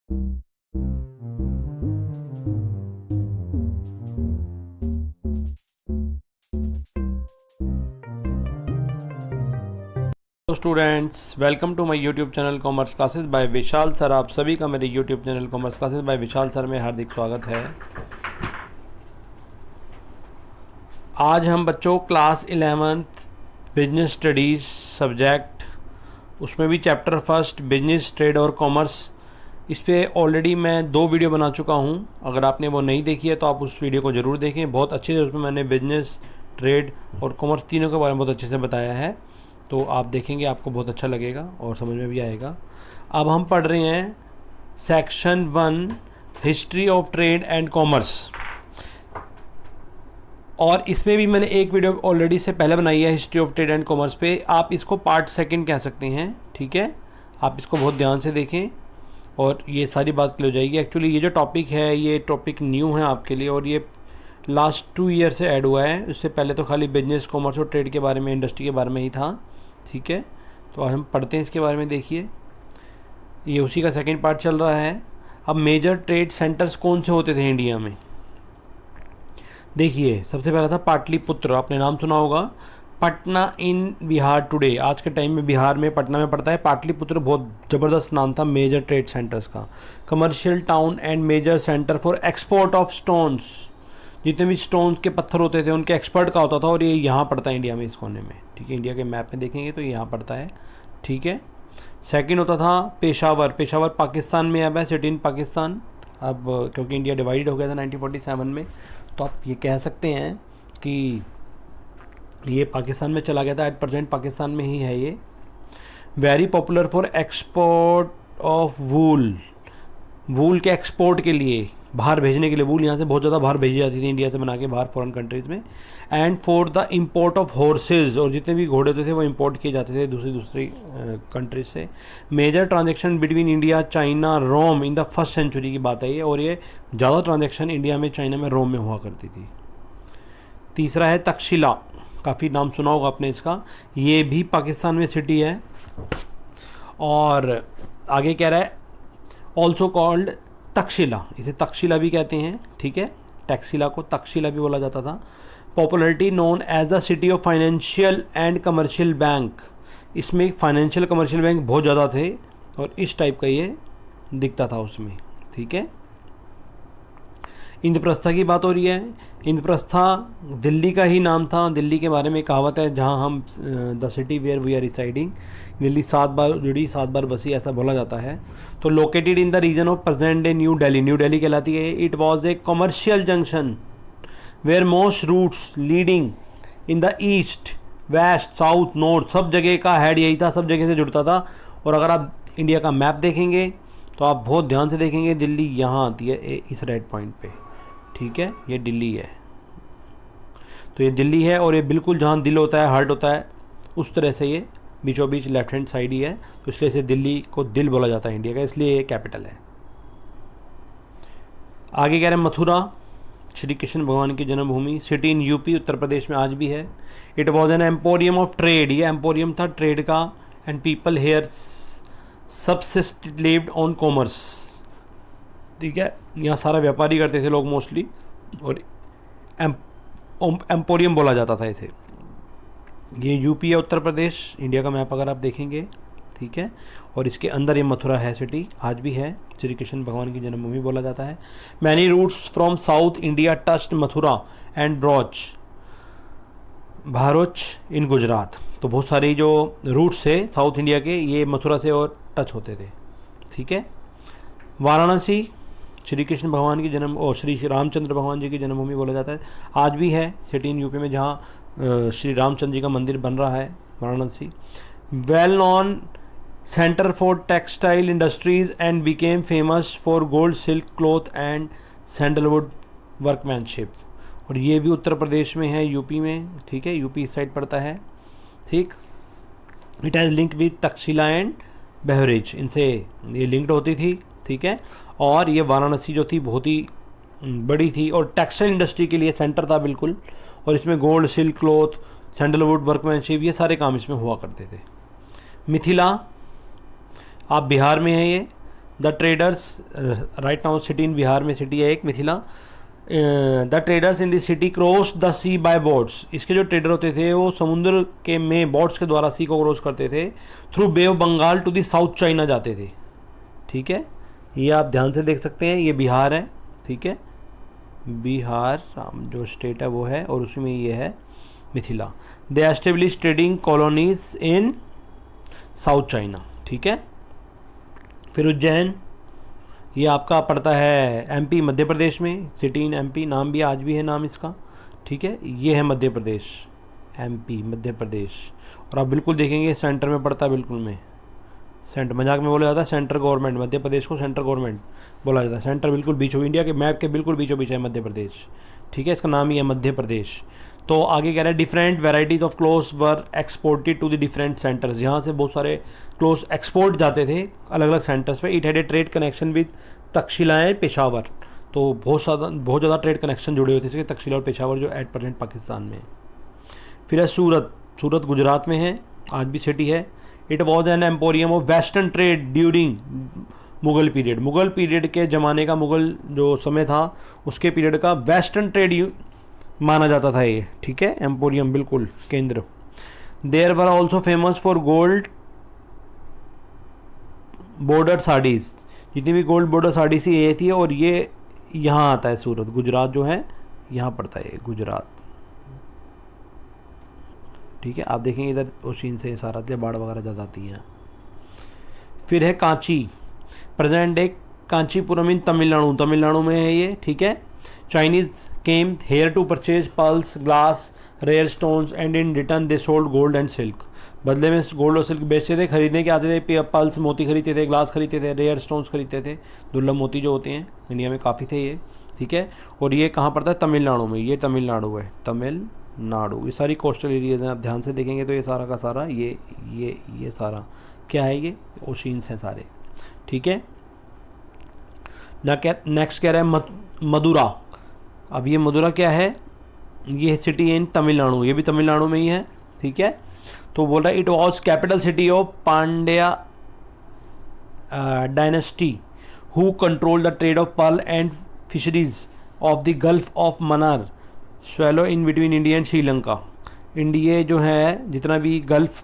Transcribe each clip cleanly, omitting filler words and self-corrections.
तो students, welcome to my YouTube channel commerce classes by Vishal sir. आप सभी का मेरे YouTube channel commerce classes by Vishal sir में हार्दिक स्वागत है। आज हम बच्चों class 11th business studies subject, उसमें भी चैप्टर फर्स्ट बिजनेस ट्रेड और कॉमर्स, इस पर ऑलरेडी मैं 2 वीडियो बना चुका हूं। अगर आपने वो नहीं देखी है तो आप उस वीडियो को ज़रूर देखें। बहुत अच्छे से उसमें मैंने बिजनेस, ट्रेड और कॉमर्स तीनों के बारे में बहुत अच्छे से बताया है, तो आप देखेंगे, आपको बहुत अच्छा लगेगा और समझ में भी आएगा। अब हम पढ़ रहे हैं section 1 history of trade and commerce, और इसमें भी मैंने एक वीडियो ऑलरेडी से पहले बनाई है history of trade and commerce पे। आप इसको पार्ट सेकंड कह सकते हैं, ठीक है। आप इसको बहुत ध्यान से देखें और ये सारी बात क्लियर हो जाएगी। एक्चुअली ये जो टॉपिक है, ये टॉपिक न्यू है आपके लिए और ये लास्ट 2 ईयर से ऐड हुआ है। उससे पहले तो खाली बिजनेस, कॉमर्स और ट्रेड के बारे में, इंडस्ट्री के बारे में ही था, ठीक है। तो आज हम पढ़ते हैं इसके बारे में। देखिए, ये उसी का सेकंड पार्ट चल रहा है। अब मेजर ट्रेड सेंटर्स कौन से होते थे इंडिया में? देखिए, सबसे पहला था पाटलिपुत्र, आपने नाम सुना होगा। पटना इन बिहार टुडे, आज के टाइम में बिहार में पटना में पड़ता है। पाटलिपुत्र बहुत ज़बरदस्त नाम था मेजर ट्रेड सेंटर्स का। Commercial town and major center for export of stones, जितने भी स्टोन्स के पत्थर होते थे उनके एक्सपर्ट का होता था, और ये यहाँ पड़ता है इंडिया में, इस कोने में, ठीक है। इंडिया के मैप में देखेंगे तो ये यहाँ पड़ता है, ठीक है। सेकंड होता था पेशावर। पेशावर पाकिस्तान में अब है, सिटी इन पाकिस्तान। अब क्योंकि इंडिया डिवाइड हो गया था 1947 में, तो आप ये कह सकते हैं कि ये पाकिस्तान में चला गया था। एट प्रेजेंट पाकिस्तान में ही है ये। Very popular for export of wool, wool के एक्सपोर्ट के लिए, बाहर भेजने के लिए। वूल यहाँ से बहुत ज़्यादा बाहर भेजी जाती थी इंडिया से बना के बाहर फॉरेन कंट्रीज़ में। And for the import of horse's, और जितने भी घोड़े होते थे वो इंपोर्ट किए जाते थे दूसरी कंट्रीज से। Major transaction between India, China, Rome in the first century की बात है ये, और ये ज़्यादा ट्रांजेक्शन इंडिया में, चाइना में, रोम में हुआ करती थी। तीसरा है तक्षशिला, काफ़ी नाम सुना होगा आपने इसका। ये भी पाकिस्तान में सिटी है। और आगे कह रहा है ऑल्सो कॉल्ड तक्षशिला, इसे तक्षशिला भी कहते हैं, ठीक है। टैक्सिला को तक्षशिला भी बोला जाता था। Popularity known as the city of financial and commercial bank, इसमें फाइनेंशियल कमर्शियल बैंक बहुत ज़्यादा थे और इस टाइप का ये दिखता था उसमें, ठीक है। इंद्रप्रस्था की बात हो रही है। इंद्रप्रस्था दिल्ली का ही नाम था। दिल्ली के बारे में कहावत है, जहाँ हम the city where we are residing, Delhi 7 बार जुड़ी 7 बार बसी, ऐसा बोला जाता है। तो located in the region of present day New Delhi, New Delhi कहलाती है। It was a commercial junction where most routes leading in the east, west, south, north, सब जगह का हेड यही था, सब जगह से जुड़ता था। और अगर आप इंडिया का मैप देखेंगे तो आप बहुत ध्यान से देखेंगे, दिल्ली यहाँ आती है इस रेड पॉइंट पे, ठीक है। ये दिल्ली है, तो ये दिल्ली है, और ये बिल्कुल जहाँ दिल होता है, हार्ट होता है, उस तरह से ये बीचों बीच लेफ्ट हैंड साइड ही है, तो इसलिए इसे दिल्ली को दिल बोला जाता है इंडिया का, इसलिए ये कैपिटल है। आगे कह रहे हैं मथुरा, श्री कृष्ण भगवान की जन्मभूमि। City in UP, Uttar Pradesh में आज भी है। It was an emporium of trade, ये एम्पोरियम था ट्रेड का। And people here subsist lived on commerce, ठीक है। यहाँ सारा व्यापारी करते थे लोग मोस्टली, और एम्पोरियम बोला जाता था इसे। ये यूपी है, उत्तर प्रदेश, इंडिया का मैप अगर आप देखेंगे, ठीक है। और इसके अंदर ये मथुरा है सिटी, आज भी है, श्री कृष्ण भगवान की जन्मभूमि बोला जाता है। Many routes from South India touched Mathura and Bharuch in Gujarat, तो बहुत सारी जो रूट्स थे साउथ इंडिया के, ये मथुरा से और टच होते थे, ठीक है। वाराणसी श्री कृष्ण भगवान की जन्म और श्री रामचंद्र भगवान जी की जन्मभूमि बोला जाता है, आज भी है सिटी इन यूपी में, जहाँ श्री रामचंद्र जी का मंदिर बन रहा है, Varanasi. Well non centre for textile industries and became famous for gold, silk, cloth and sandalwood workmanship, और ये भी उत्तर प्रदेश में है, यूपी में, ठीक है। यूपी इस साइड पड़ता है, ठीक। It has link with Takshashila and बहरेज, इनसे ये लिंक्ड होती थी, ठीक है। और ये वाराणसी जो थी बहुत ही बड़ी थी और टेक्सटाइल इंडस्ट्री के लिए सेंटर था बिल्कुल, और इसमें gold, silk, cloth, sandalwood workmanship, ये सारे काम इसमें हुआ करते थे। मिथिला, आप बिहार में है ये। The traders right now city in Bihar में सिटी है एक Mithila. The traders in the city cross the sea by boats, इसके जो ट्रेडर होते थे वो समुद्र के में बोट्स के द्वारा सी को क्रॉस करते थे। Through bay of Bengal to the south China जाते थे। ठीक है, ये आप ध्यान से देख सकते हैं, ये बिहार है। ठीक है, बिहार जो स्टेट है वो है, और उसमें ये है Mithila. They establish trading colonies in South China. ठीक है, फिर उज्जैन, ये आपका पड़ता है एमपी मध्य प्रदेश में, सिटी इन एमपी, नाम भी आज भी है नाम इसका। ठीक है, ये है मध्य प्रदेश, एमपी मध्य प्रदेश। और आप बिल्कुल देखेंगे सेंटर में पड़ता है, बिल्कुल में सेंटर, मजाक में बोला जाता है सेंटर गवर्नमेंट, मध्य प्रदेश को सेंटर गवर्नमेंट बोला जाता है। सेंटर बिल्कुल बीचों, इंडिया के मैप के बिल्कुल बीचों बीच है मध्य प्रदेश। ठीक है, इसका नाम ही है मध्य प्रदेश। तो आगे कह रहा है different varieties of clothes were exported to the different centers, यहाँ से बहुत सारे क्लोथ्स एक्सपोर्ट जाते थे अलग अलग सेंटर्स पे। It had a trade connection with Takshashila Peshawar, तो बहुत ज़्यादा ट्रेड कनेक्शन जुड़े हुए थे इसके तक्षशिला और पेशावर जो एट प्रेजेंट पाकिस्तान में। फिर है सूरत, सूरत गुजरात में है, आज भी सिटी है। It was an emporium of western trade during Mughal period, Mughal period के ज़माने का, मुगल जो समय था उसके पीरियड का वेस्टर्न ट्रेड माना जाता था ये। ठीक है, एम्पोरियम बिल्कुल केंद्र। There were also famous for gold border saris, जितनी भी गोल्ड बॉर्डर साड़ी सी ये थी। और ये यहाँ आता है सूरत, गुजरात जो है यहाँ पड़ता है गुजरात। ठीक है, आप देखेंगे इधर ओशिन से सारा बाढ़ वगैरह ज़्यादा आती हैं। फिर है कांची, प्रेजेंट डे कांचीपुरम इन तमिलनाडु, तमिलनाडु में है ये। ठीक है, Chinese came here to purchase pearls, glass, rare stones and in return they sold gold and silk, बदले में गोल्ड और सिल्क बेचते थे, खरीदने के आते थे। पर्ल्स मोती खरीदते थे, ग्लास खरीदते थे, रेयर स्टोन्स खरीदते थे, दुर्लभ मोती जो होते हैं, इंडिया में काफ़ी थे ये। ठीक है, और ये कहाँ पड़ता है? तमिलनाडु में, ये तमिलनाडु है, तमिलनाडु। ये सारी कोस्टल एरियाज़ हैं, आप ध्यान से देखेंगे तो ये सारा का सारा ये सारा क्या है, ये ओशिन्स हैं सारे। ठीक है, नेक्स्ट कह रहा है मदुरा। अब ये मदुरा क्या है? ये सिटी इन तमिलनाडु, ये भी तमिलनाडु में ही है। ठीक है, तो बोल रहा है it was capital city of Pandya dynasty who control the trade of pearl and fisheries of the gulf of Mannar swallow in between India and Sri Lanka. India जो है, जितना भी गल्फ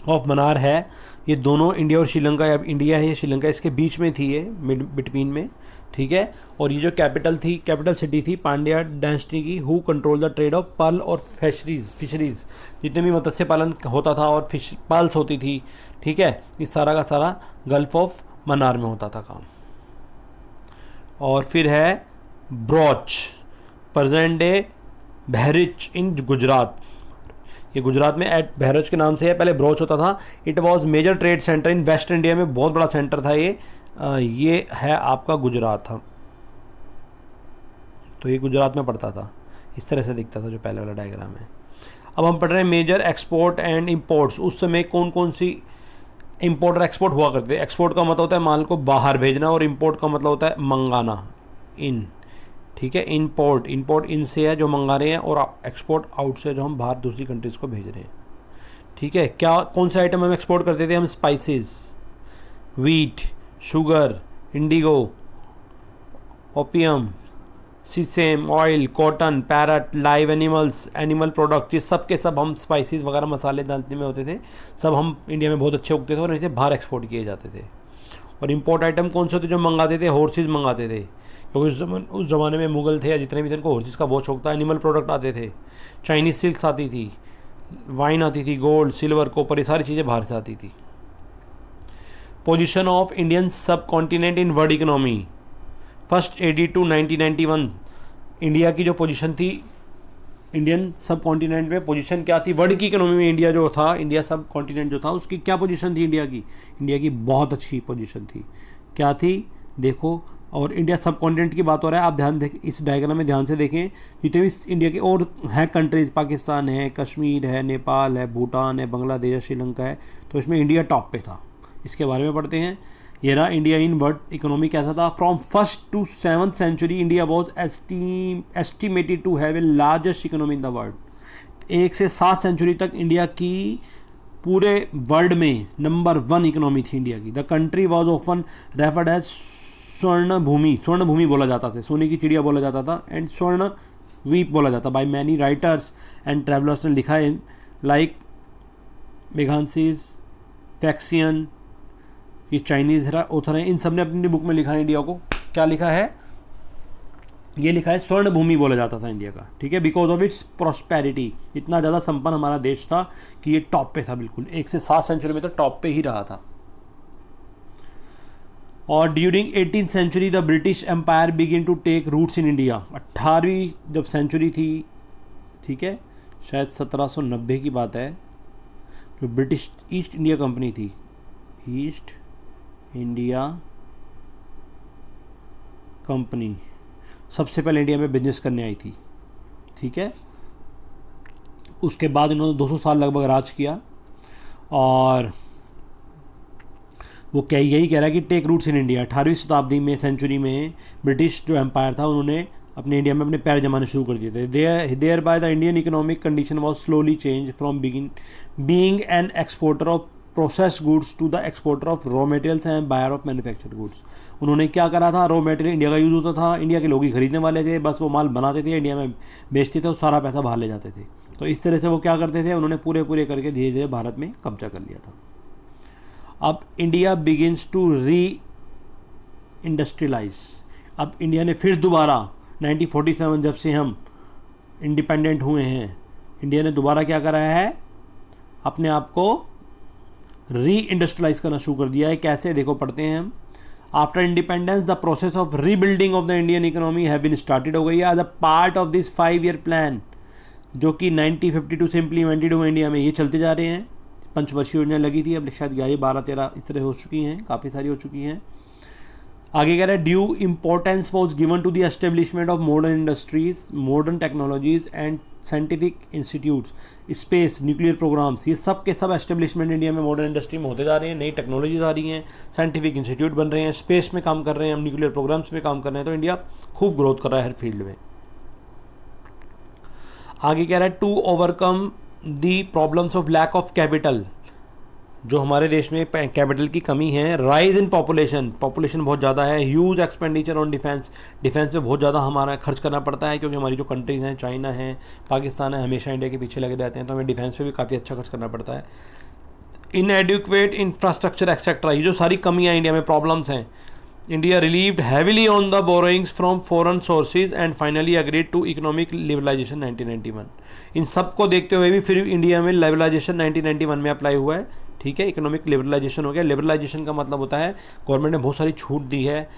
ऑफ मन्नार है, ये दोनों इंडिया और श्रीलंका, अब इंडिया है, श्रीलंका इसके बीच में थी, ये बिटवीन में। ठीक है, और ये जो कैपिटल सिटी थी पांड्या डायनेस्टी की, who control the trade of pearl और फिशरीज, जितने भी मत्स्य पालन होता था और पर्ल्स होती थी। ठीक है, इस सारा का सारा गल्फ ऑफ मन्नार में होता था काम। और फिर है ब्रोच, प्रेजेंट डे बहरिच इन गुजरात, ये गुजरात में एट बहरच के नाम से है, पहले ब्रोच होता था। It was major trade center in west India में, बहुत बड़ा सेंटर था ये है आपका गुजरात था, तो ये गुजरात में पड़ता था, इस तरह से दिखता था जो पहले वाला डायग्राम है। अब हम पढ़ रहे हैं मेजर एक्सपोर्ट एंड इंपोर्ट्स। उस समय कौन कौन सी इंपोर्ट और एक्सपोर्ट हुआ करते हैं? एक्सपोर्ट का मतलब होता है माल को बाहर भेजना, और इंपोर्ट का मतलब होता है मंगाना, इन। ठीक है, इंपोर्ट इन से है जो मंगा रहे हैं, और एक्सपोर्ट आउट से जो हम बाहर दूसरी कंट्रीज़ को भेज रहे हैं। ठीक है, कौन से आइटम हम एक्सपोर्ट करते थे? हम spices, wheat, sugar, Indigo, opium, sesame, oil, cotton, parrot, live animal product, ये सब के सब हम स्पाइसेस वगैरह मसाले डालने में होते थे, सब हम इंडिया में बहुत अच्छे उगते थे और इसे बाहर एक्सपोर्ट किए जाते थे। और इंपोर्ट आइटम कौन से होते जो मंगाते थे? हॉर्सेज मंगाते थे, क्योंकि उस ज़माने में मुगल थे या जितने भी थे उनको हॉर्सेज का बहुत शौक था। एनिमल प्रोडक्ट आते थे, चाइनीज सिल्क्स आती थी, वाइन आती थी, गोल्ड, सिल्वर, कॉपर, ये सारी चीज़ें बाहर से आती थी। Position of Indian subcontinent in world economy, first AD to 1991। India की जो पोजीशन थी इंडियन सब कॉन्टिनेंट में, पोजीशन क्या थी वर्ल्ड की इकोनॉमी में? इंडिया जो था, इंडिया सब कॉन्टिनेंट जो था, उसकी क्या पोजीशन थी इंडिया की? इंडिया की बहुत अच्छी पोजीशन थी। क्या थी? देखो, और इंडिया सब कॉन्टिनेंट की बात हो रहा है, आप ध्यान देखें इस डायग्राम में, ध्यान से देखें, जितने भी इंडिया के और हैं कंट्रीज़, पाकिस्तान है, कश्मीर है, नेपाल है, भूटान है, बांग्लादेश, श्रीलंका है, तो इसमें इंडिया टॉप पे था। इसके बारे में पढ़ते हैं। ये रहा इंडिया इन वर्ल्ड इकोनॉमी कैसा था। From first to 7th century India was estimated to have a largest economy in the world. 1 से 7 सेंचुरी तक इंडिया की पूरे वर्ल्ड में नंबर 1 इकोनॉमी थी इंडिया की। The country was often referred as स्वर्ण भूमि, स्वर्ण भूमि बोला जाता था, सोने की चिड़िया बोला जाता था, एंड स्वर्ण द्वीप बोला जाता by many writers and travellers ने लिखा है, लाइक मेघांसीज, फैक्सियन, ये चाइनीज़ ऑथर हैं, इन सब ने अपनी बुक में लिखा है इंडिया को। क्या लिखा है? ये लिखा है स्वर्ण भूमि बोला जाता था इंडिया का, ठीक है, बिकॉज ऑफ इट्स प्रॉस्पेरिटी। इतना ज़्यादा संपन्न हमारा देश था कि ये टॉप पे था, बिल्कुल 1 से 7 सेंचुरी में तो टॉप पे ही रहा था। और during 18th century the British empire begin to take roots in India. 18वीं जब सेंचुरी थी, ठीक है, शायद 1790 की बात है, जो ब्रिटिश ईस्ट इंडिया कंपनी थी, ईस्ट इंडिया कंपनी सबसे पहले इंडिया में बिजनेस करने आई थी, ठीक है। उसके बाद इन्होंने 200 साल लगभग राज किया, और वो यही कह रहा है कि टेक रूट्स इन इंडिया। 18वीं शताब्दी में, सेंचुरी में ब्रिटिश जो एम्पायर था उन्होंने अपने इंडिया में अपने पैर जमाने शुरू कर दिए थे। Thereby the Indian economic condition was slowly change from being an exporter of processed goods to the exporter of raw materials and buyer of manufactured goods. उन्होंने क्या करा था? रॉ मटेरियल इंडिया का यूज़ होता था, India के लोग ही खरीदने वाले थे, बस वो माल बनाते थे, इंडिया में बेचते थे और सारा पैसा बाहर ले जाते थे। तो इस तरह से वो क्या करते थे? उन्होंने पूरे करके धीरे धीरे भारत में कब्जा कर लिया था। अब India begins to reindustrialize. अब इंडिया ने फिर दोबारा 1947 जब से हम इंडिपेंडेंट हुए हैं, इंडिया ने दोबारा क्या करा है? अपने आप को री इंडस्ट्रियलाइज करना शुरू कर दिया है। कैसे? देखो, पढ़ते हैं हम। After independence the process of rebuilding of the Indian economy have been started हो गई है as a part of this 5-year plan, जो कि 1952 से इम्प्लीमेंटेड हुए इंडिया में। ये चलते जा रहे हैं, पंचवर्षीय योजना लगी थी, अब शायद 11, 12, 13 इस तरह हो चुकी हैं, काफ़ी सारी हो चुकी हैं। आगे कह रहा है, due importance was given to the establishment of modern industries, modern technologies and scientific institutes, space, nuclear programs, ये सब के सब एस्टेब्लिशमेंट इंडिया में मॉडर्न इंडस्ट्री में होते जा रहे हैं। नई टेक्नोलॉजीज आ रही हैं, साइंटिफिक इंस्टीट्यूट बन रहे हैं, स्पेस में काम कर रहे हैं, हम न्यूक्लियर प्रोग्राम्स में काम कर रहे हैं। तो इंडिया खूब ग्रोथ कर रहा है हर फील्ड में। आगे कह रहा है, to overcome the problems of lack of capital, जो हमारे देश में कैपिटल की कमी है, राइज इन पॉपुलेशन, पॉपुलेशन बहुत ज़्यादा है, huge expenditure on defence, defence पे बहुत ज़्यादा हमारा खर्च करना पड़ता है, क्योंकि हमारी जो कंट्रीज़ हैं, चाइना है, पाकिस्तान है, हमेशा इंडिया के पीछे लगे रहते हैं, तो हमें डिफेंस पे भी काफ़ी अच्छा खर्च करना पड़ता है। इनएडिक्वेट इंफ्रास्ट्रक्चर एक्सेट्रा, ये जो सारी कमियाँ इंडिया में प्रॉब्लम्स हैं, India relieved heavily on the borrowings from foreign sources and finally agreed to economic liberalization 1991। इन सब को देखते हुए भी फिर इंडिया में लिबरलाइजेशन 1991 में अप्लाई हुआ है, ठीक है, इकोनॉमिक लिबरलाइजेशन हो गया। लिबरलाइजेशन का मतलब होता है गवर्नमेंट ने बहुत सारी छूट दी है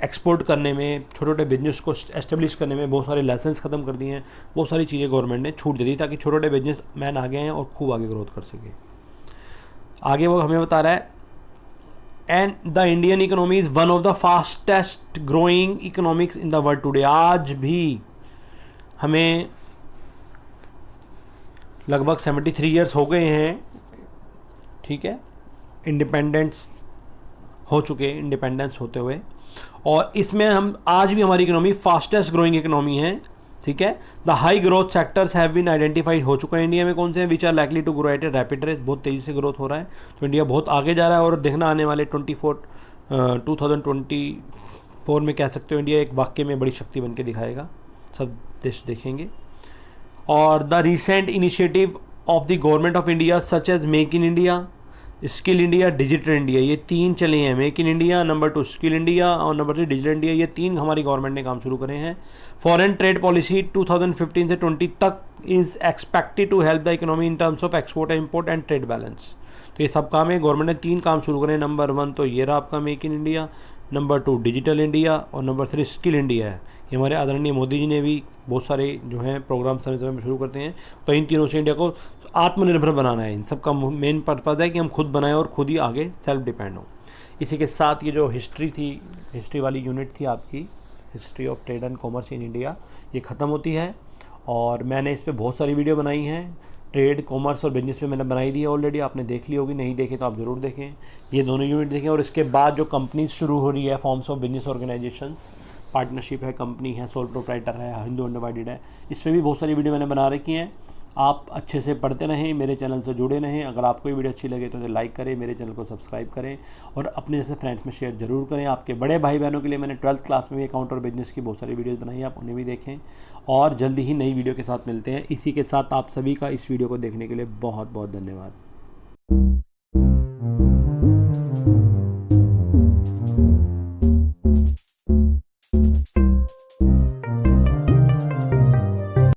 एक्सपोर्ट करने में, छोटे छोटे बिजनेस को एस्टेब्लिश करने में, बहुत सारे लाइसेंस ख़त्म कर दिए हैं, बहुत सारी चीज़ें गवर्नमेंट ने छूट दे दी ताकि छोटे छोटे बिजनेस मैन आगे हैं और खूब आगे ग्रोथ कर सके। आगे वो हमें बता रहा है, and the Indian economy is one of the fastest growing economics in the world today. आज भी हमें लगभग 73 ईयर्स हो गए हैं, ठीक है, इंडिपेंडेंस हो चुके, इंडिपेंडेंस होते हुए, और इसमें हम आज भी हमारी इकोनॉमी फास्टेस्ट ग्रोइंग इकोनॉमी है, ठीक है। The high growth sectors have been identified हो चुका है इंडिया में, कौन से हैं? Which are likely to grow at a rapid rate, बहुत तेज़ी से ग्रोथ हो रहा है, तो इंडिया बहुत आगे जा रहा है। और देखना आने वाले 2024 में कह सकते हो इंडिया एक वाकई में बड़ी शक्ति बन के दिखाएगा, सब देश देखेंगे। और the recent initiative of the government of India such as make in India, skill India, digital India, ये 3 चले हैं। Make in India, number 2 skill India और नंबर 3 डिजिटल इंडिया, ये 3 हमारी गवर्नमेंट ने काम शुरू करे हैं। फॉरेन ट्रेड पॉलिसी 2015 से 20 तक is expected to help the economy in terms of export and import and trade balance. तो ये सब काम है, गवर्नमेंट ने 3 काम शुरू करे। नंबर 1 तो ये रहा आपका make in India, number 2 digital India और नंबर 3 स्किल इंडिया है। ये हमारे आदरणीय मोदी जी ने भी बहुत सारे जो हैं प्रोग्राम समय समय में शुरू करते हैं। तो इन तीनों से इंडिया को आत्मनिर्भर बनाना है, इन सब का मेन पर्पज़ है कि हम खुद बनाएं और खुद ही आगे सेल्फ डिपेंड हों। इसी के साथ ये जो हिस्ट्री थी, हिस्ट्री वाली यूनिट थी आपकी, history of trade and commerce in India, ये ख़त्म होती है। और मैंने इस पर बहुत सारी वीडियो बनाई हैं, ट्रेड, कॉमर्स और बिजनेस पे मैंने बनाई दी है ऑलरेडी, आपने देख ली होगी, नहीं देखे तो आप ज़रूर देखें, ये दोनों यूनिट देखें। और इसके बाद जो कंपनीज शुरू हो रही है, forms of business organisations, partnership है, कंपनी है, सोल प्रोप्राइटर है, हिंदू अनडिवाइडेड है, इस पर भी बहुत सारी वीडियो मैंने बना रखी हैं। आप अच्छे से पढ़ते रहें, मेरे चैनल से जुड़े रहें। अगर आपको ये वीडियो अच्छी लगे तो इसे लाइक करें, मेरे चैनल को सब्सक्राइब करें और अपने जैसे फ्रेंड्स में शेयर जरूर करें। आपके बड़े भाई बहनों के लिए मैंने 12th क्लास में भी अकाउंट और बिजनेस की बहुत सारी वीडियोस बनाई है, आप उन्हें भी देखें। और जल्दी ही नई वीडियो के साथ मिलते हैं। इसी के साथ आप सभी का इस वीडियो को देखने के लिए बहुत बहुत धन्यवाद।